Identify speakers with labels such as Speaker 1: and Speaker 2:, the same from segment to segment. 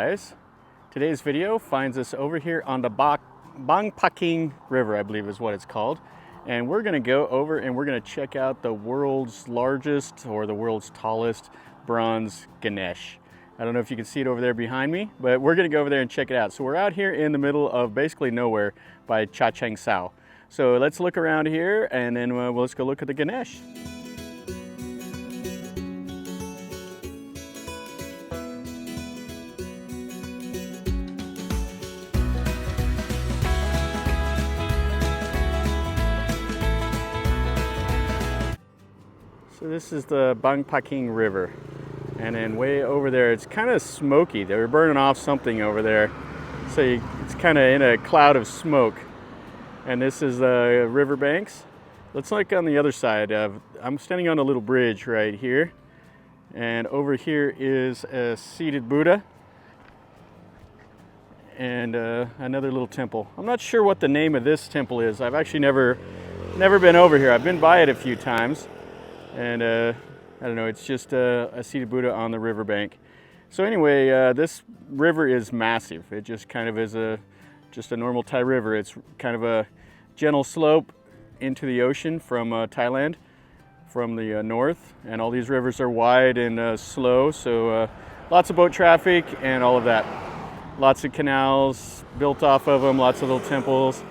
Speaker 1: guys. Today's video finds us over here on the Bang Paking River, I believe is what it's called. And we're gonna go over and we're gonna check out the world's largest or the world's tallest bronze Ganesh. I don't know if you can see it over there behind me, but we're gonna go over there and check it out. So we're out here in the middle of basically nowhere by Chachoengsao. So let's look around here and then let's go look at the Ganesh. So this is the Bang Paking River, and then way over there it's kind of smoky. They were burning off something over there, so it's kind of in a cloud of smoke. And this is the river banks. Looks like on the other side. I'm standing on a little bridge right here, and over here is a seated Buddha and another little temple. I'm not sure what the name of this temple is. I've actually never been over here. I've been by it a few times. And I don't know, it's just a seated Buddha on the riverbank. So anyway, this river is massive. It just kind of is just a normal Thai river. It's kind of a gentle slope into the ocean from Thailand, from the north. And all these rivers are wide and slow, so lots of boat traffic and all of that. Lots of canals built off of them, lots of little temples.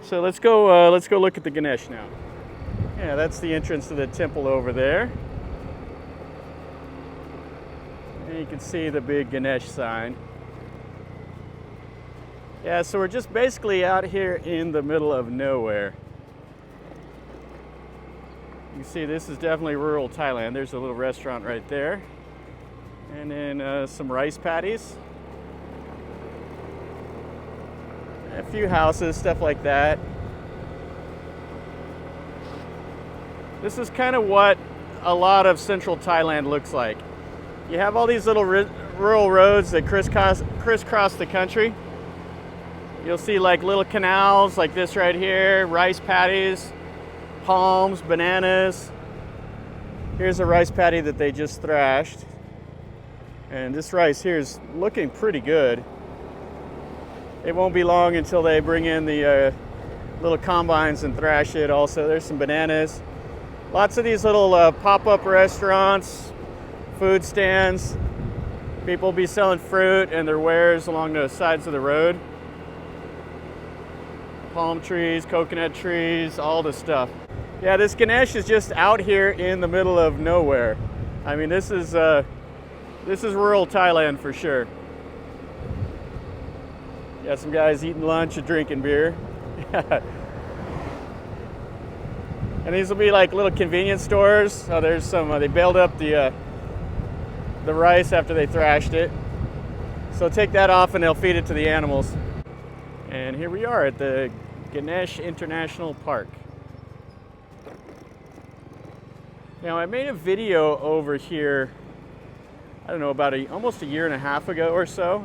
Speaker 1: So let's go look at the Ganesh now. Yeah, that's the entrance to the temple over there. And you can see the big Ganesh sign. Yeah, so we're just basically out here in the middle of nowhere. You can see this is definitely rural Thailand. There's a little restaurant right there. And then some rice paddies. A few houses, stuff like that. This is kind of what a lot of central Thailand looks like. You have all these little rural roads that crisscross the country. You'll see like little canals like this right here, rice paddies, palms, bananas. Here's a rice paddy that they just thrashed. And this rice here is looking pretty good. It won't be long until they bring in the little combines and thrash it also. There's some bananas. Lots of these little pop-up restaurants, food stands. People will be selling fruit and their wares along the sides of the road. Palm trees, coconut trees, all the stuff. Yeah, this Ganesh is just out here in the middle of nowhere. I mean, this is rural Thailand for sure. Got some guys eating lunch and drinking beer. And these will be like little convenience stores. So there's some, they baled up the rice after they thrashed it. So take that off and they'll feed it to the animals. And here we are at the Ganesh International Park. Now I made a video over here, I don't know, about almost a year and a half ago or so.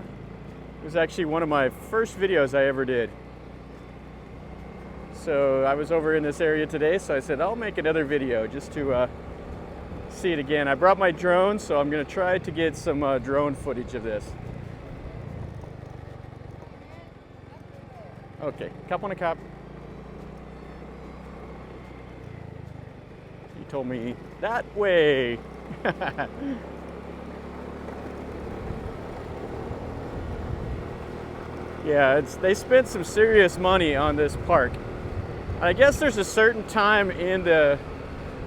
Speaker 1: It was actually one of my first videos I ever did. So I was over in this area today, so I said I'll make another video just to see it again. I brought my drone, so I'm going to try to get some drone footage of this. Okay, cup on a cup. He told me that way. Yeah, they spent some serious money on this park. I guess there's a certain time in the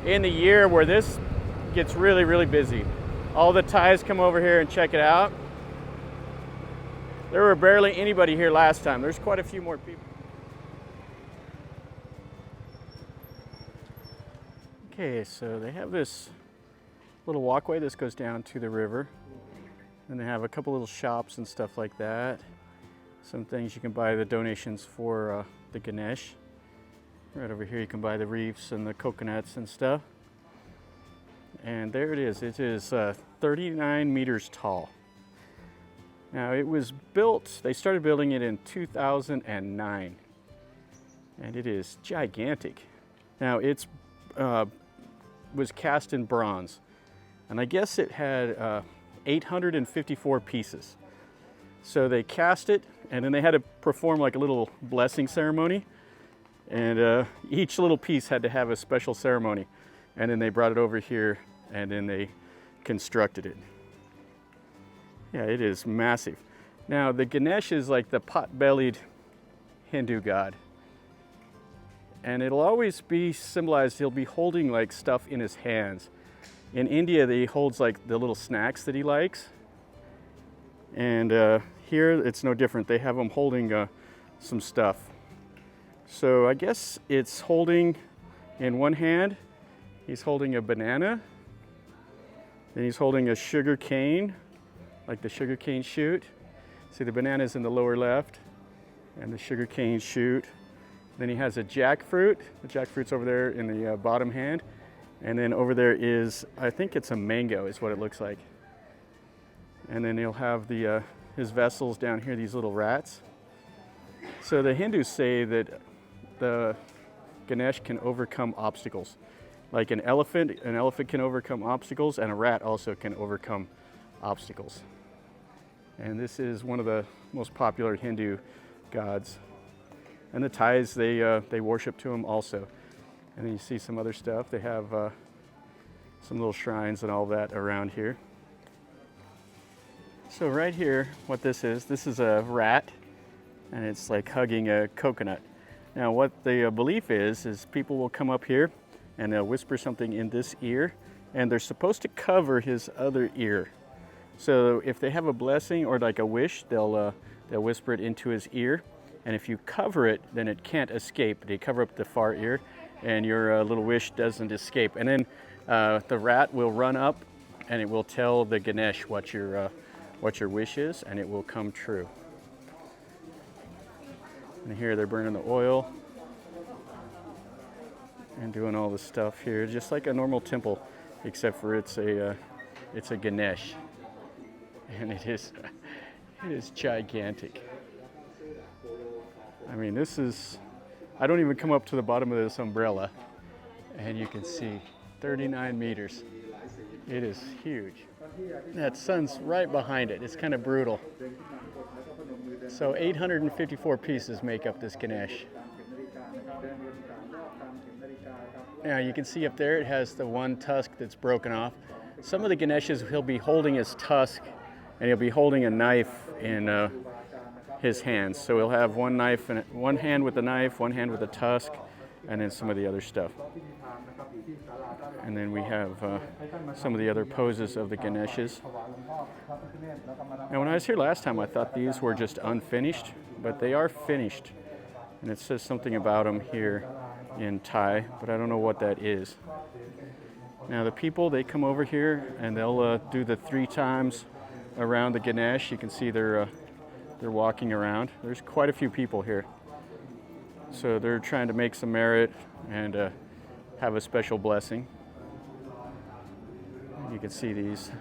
Speaker 1: year where this gets really, really busy. All the Thais come over here and check it out. There were barely anybody here last time. There's quite a few more people. Okay, so they have this little walkway. This goes down to the river. And they have a couple little shops and stuff like that. Some things you can buy the donations for the Ganesh. Right over here you can buy the reefs and the coconuts and stuff. And there it is. It is 39 meters tall. Now it was built, they started building it in 2009. And it is gigantic. Now it's was cast in bronze. And I guess it had 854 pieces. So they cast it, and then they had to perform like a little blessing ceremony. And each little piece had to have a special ceremony. And then they brought it over here, and then they constructed it. Yeah, it is massive. Now, the Ganesh is like the pot-bellied Hindu god. And it'll always be symbolized, he'll be holding like stuff in his hands. In India, he holds like the little snacks that he likes. And here, it's no different. They have him holding some stuff. So I guess it's holding, in one hand, he's holding a banana. Then he's holding a sugar cane, like the sugar cane shoot. See, the banana's in the lower left, and the sugar cane shoot. Then he has a jackfruit. The jackfruit's over there in the bottom hand. And then over there is, I think it's a mango is what it looks like. And then he'll have his vessels down here, these little rats. So the Hindus say that the Ganesh can overcome obstacles. Like an elephant can overcome obstacles, and a rat also can overcome obstacles. And this is one of the most popular Hindu gods. And the Thais, they worship to him also. And then you see some other stuff. They have some little shrines and all that around here. So right here, what this is a rat, and it's like hugging a coconut. Now what the belief is people will come up here and they'll whisper something in this ear, and they're supposed to cover his other ear. So if they have a blessing or like a wish, they'll whisper it into his ear. And if you cover it, then it can't escape. They cover up the far ear, and your little wish doesn't escape. And then the rat will run up, and it will tell the Ganesh what your wish is, and it will come true. And here they're burning the oil and doing all the stuff here, just like a normal temple, except for it's a Ganesh, and it is gigantic. I mean, I don't even come up to the bottom of this umbrella, and you can see 39 meters. It is huge. That sun's right behind it. It's kind of brutal. So 854 pieces make up this Ganesh. Now you can see up there it has the one tusk that's broken off. Some of the Ganeshas, he'll be holding his tusk, and he'll be holding a knife in his hands. So he'll have one knife, one hand with the knife, one hand with the tusk, and then some of the other stuff. And then we have some of the other poses of the Ganeshas. Now when I was here last time, I thought these were just unfinished, but they are finished. And it says something about them here in Thai, but I don't know what that is. Now the people, they come over here and they'll do the 3 times around the Ganesh. You can see they're walking around. There's quite a few people here. So they're trying to make some merit and have a special blessing. You can see these,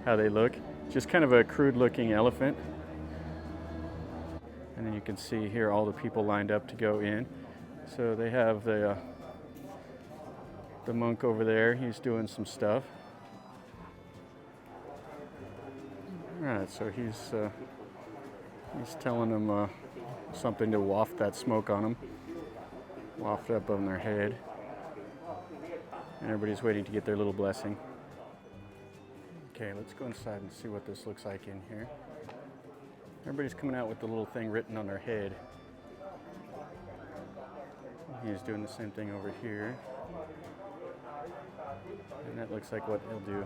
Speaker 1: how they look. Just kind of a crude looking elephant. And then you can see here all the people lined up to go in. So they have the monk over there. He's doing some stuff. All right, so he's telling them something to waft that smoke on them. Waft up on their head. And everybody's waiting to get their little blessing. Okay, let's go inside and see what this looks like in here. Everybody's coming out with the little thing written on their head. He's doing the same thing over here. And that looks like what he'll do.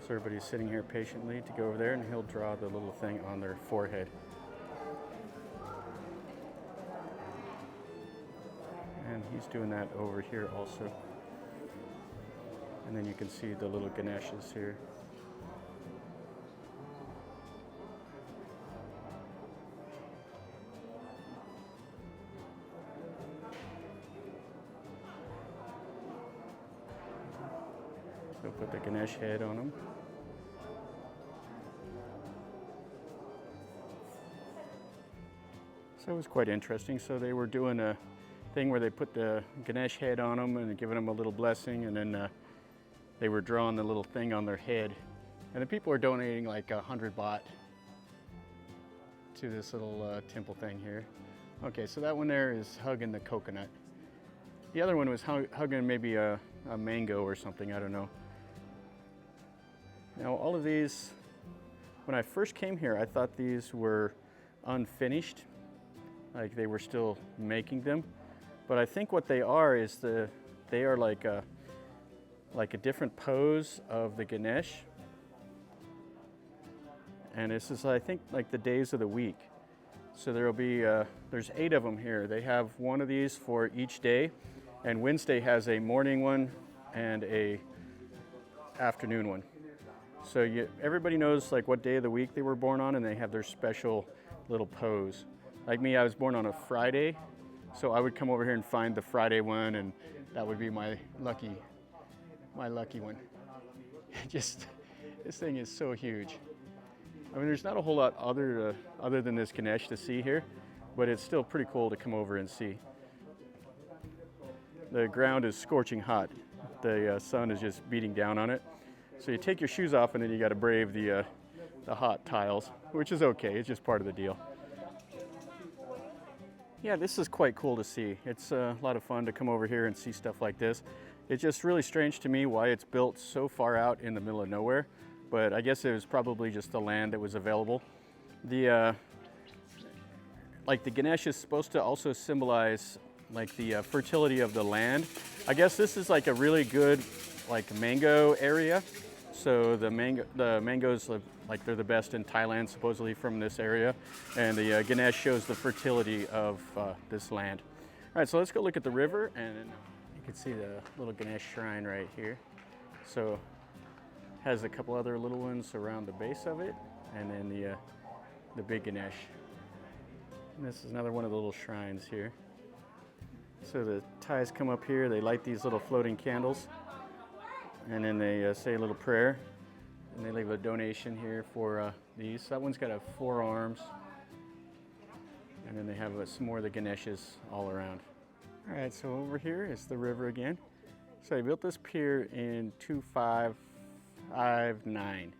Speaker 1: So everybody's sitting here patiently to go over there, and he'll draw the little thing on their forehead. And he's doing that over here also. And then you can see the little Ganeshas here. So put the Ganesh head on them. So it was quite interesting. So they were doing a thing where they put the Ganesh head on them and giving them a little blessing, and then they were drawing the little thing on their head. And the people are donating like 100 baht to this little temple thing here. Okay, so that one there is hugging the coconut. The other one was hugging maybe a mango or something, I don't know. Now all of these, when I first came here, I thought these were unfinished, like they were still making them. But I think what they are is they are like a different pose of the Ganesh. And this is, I think, like the days of the week. So there'll be, there's 8 of them here. They have one of these for each day. And Wednesday has a morning one and a afternoon one. So everybody knows like what day of the week they were born on, and they have their special little pose. Like me, I was born on a Friday. So I would come over here and find the Friday one, and that would be my lucky one. Just, this thing is so huge. I mean, there's not a whole lot other than this Ganesh to see here, but it's still pretty cool to come over and see. The ground is scorching hot. The sun is just beating down on it. So you take your shoes off, and then you got to brave the hot tiles, which is okay. It's just part of the deal. Yeah, this is quite cool to see. It's a lot of fun to come over here and see stuff like this. It's just really strange to me why it's built so far out in the middle of nowhere, but I guess it was probably just the land that was available. Like the Ganesh is supposed to also symbolize like the fertility of the land. I guess this is like a really good like mango area. So the mangoes, like they're the best in Thailand, supposedly from this area. And the Ganesh shows the fertility of this land. All right, so let's go look at the river, and you can see the little Ganesh shrine right here. So has a couple other little ones around the base of it, and then the big Ganesh. And this is another one of the little shrines here. So the Thais come up here, they light these little floating candles, and then they say a little prayer, and they leave a donation here for these. That one's got 4 arms, and then they have some more of the Ganeshas all around. All right, so over here is the river again. So they built this pier in 2559.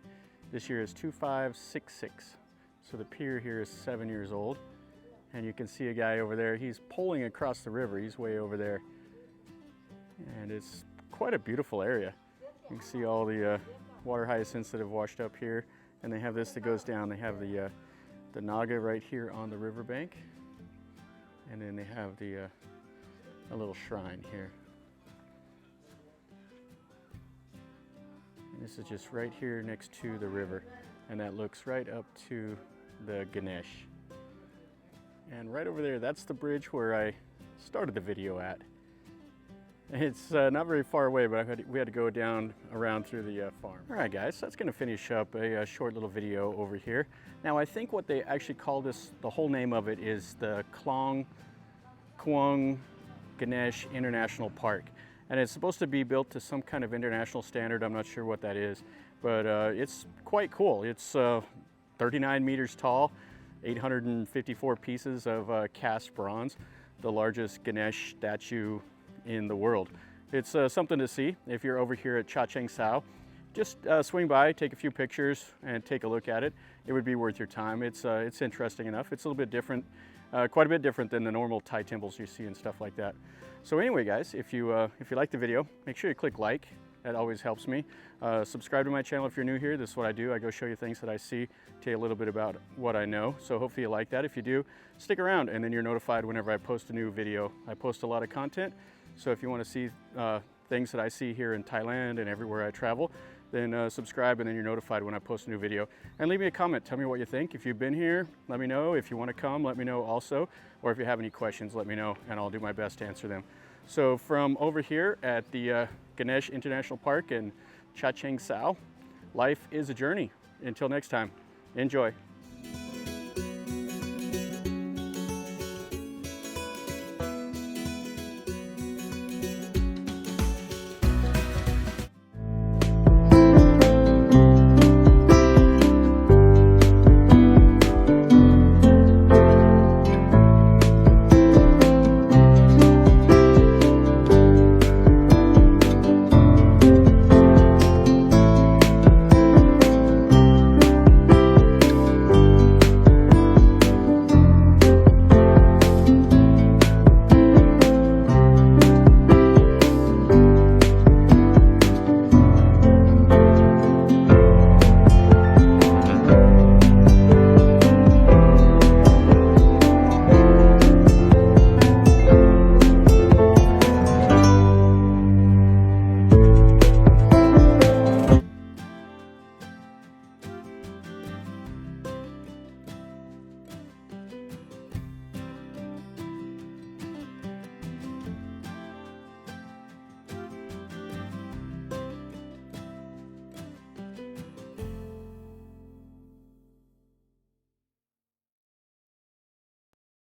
Speaker 1: This year is 2566. So the pier here is 7 years old. And you can see a guy over there, he's poling across the river. He's way over there. And it's quite a beautiful area. You can see all the water hyacinths that have washed up here. And they have this that goes down. They have the Naga right here on the riverbank. And then they have a little shrine here. And this is just right here next to the river. And that looks right up to the Ganesh. And right over there, that's the bridge where I started the video at. It's not very far away, but we had to go down around through the farm. All right, guys, so that's going to finish up a short little video over here. Now, I think what they actually call this, the whole name of it is the Khlong Khuean Ganesh International Park. And it's supposed to be built to some kind of international standard. I'm not sure what that is, but it's quite cool. It's 39 meters tall, 854 pieces of cast bronze, the largest Ganesh statue in the world. It's something to see if you're over here at Chachoengsao. Just swing by, take a few pictures, and take a look at it. It would be worth your time. It's interesting enough. It's a little bit different, quite a bit different than the normal Thai temples you see and stuff like that. So anyway, guys, if you like the video, make sure you click like. That always helps me. Subscribe to my channel if you're new here. This is what I do. I go show you things that I see, tell you a little bit about what I know. So hopefully you like that. If you do, stick around, and then you're notified whenever I post a new video. I post a lot of content. So if you want to see things that I see here in Thailand and everywhere I travel, then subscribe, and then you're notified when I post a new video. And leave me a comment. Tell me what you think. If you've been here, let me know. If you want to come, let me know also. Or if you have any questions, let me know, and I'll do my best to answer them. So from over here at the Ganesh International Park in Chachoengsao, life is a journey. Until next time, enjoy.